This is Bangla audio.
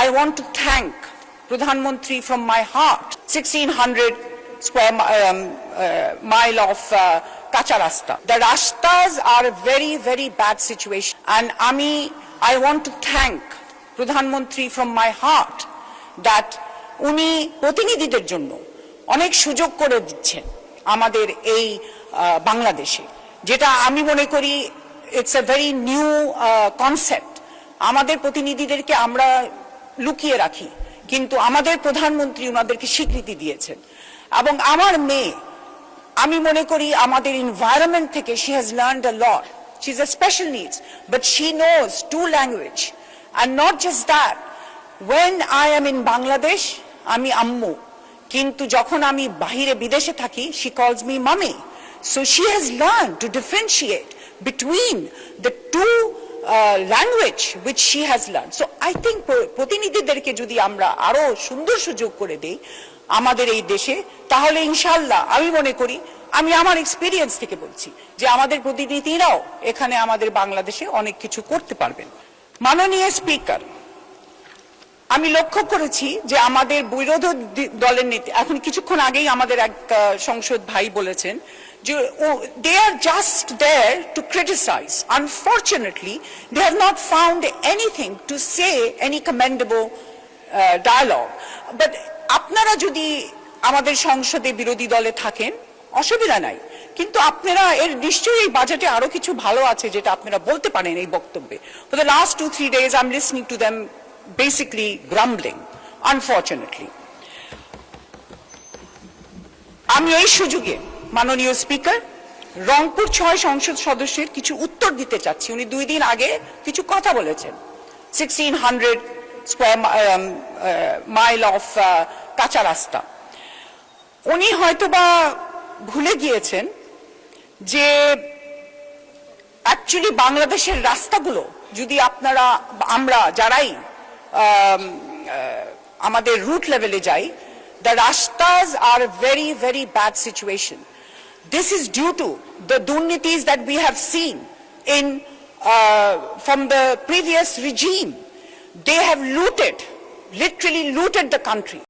I want to thank Pradhan Mantri from my heart. 1600 square mile of kacha rasta. The rastas are a very, very bad situation. And I want to thank Pradhan Mantri from my heart that উনি প্রতিনিধিদের জন্য অনেক সুযোগ করে দিচ্ছেন আমাদের এই বাংলাদেশে, যেটা আমি মনে করি it's a very new concept. আমাদের প্রতিনিধিদেরকে আমরা লুকিয়ে রাখি, কিন্তু আমাদের প্রধানমন্ত্রী ওনাদেরকে স্বীকৃতি দিয়েছেন। এবং আমার মেয়ে, আমি মনে করি আমাদের এনভায়রনমেন্ট থেকে she has learned a lot. She is a special needs, but she knows 2 language. And not just that, when I am in Bangladesh, আমি আম্মু, কিন্তু যখন আমি বাহিরে বিদেশে থাকি she calls me mommy. So she has learned to differentiate between the 2 language which she has learned. So I think প্রতিনিধিদেরকে যদি আমরা আরো সুন্দর সুযোগ করে দেই আমাদের এই দেশে, তাহলে ইনশাআল্লাহ আমি মনে করি, আমি আমার এক্সপেরিয়েন্স থেকে বলছি, যে আমাদের প্রতিনিধিরাও এখানে আমাদের বাংলাদেশে অনেক কিছু করতে পারবেন। মাননীয় স্পিকার, আমি লক্ষ্য করেছি যে আমাদের বিরোধী দলের নেতা, এখন কিছুক্ষণ আগেই আমাদের এক সংসদ ভাই বলেছেন যে they are just there to criticize. Unfortunately, they have not found anything to say, any commendable dialogue. But আপনারা যদি আমাদের সংসদে বিরোধী দলে থাকেন অসুবিধা নাই, কিন্তু আপনারা এর নিশ্চয়ই বাজেটে আরো কিছু ভালো আছে যেটা আপনারা বলতে পারেন এই বক্তব্যে। For the last 2-3 days I'm listening to them basically grumbling, unfortunately. আমি এই সুযোগে মাননীয় স্পিকার রংপুর 6 সংসদ সদস্যের কিছু উত্তর দিতে চাচ্ছি। উনি 2 দিন আগে কিছু কথা বলেছেন 1600 স্কয়ার মাইল অফ কাঁচা রাস্তা। উনি হয়তোবা ভুলে গিয়েছেন যে অ্যাকচুয়ালি বাংলাদেশের রাস্তাগুলো যদি আমরা যারাই আমাদের রুট লেভেলে যাই, the rastas are a very, very bad situation. This is due to the durnitis that we have seen from the previous regime. They have literally looted the country.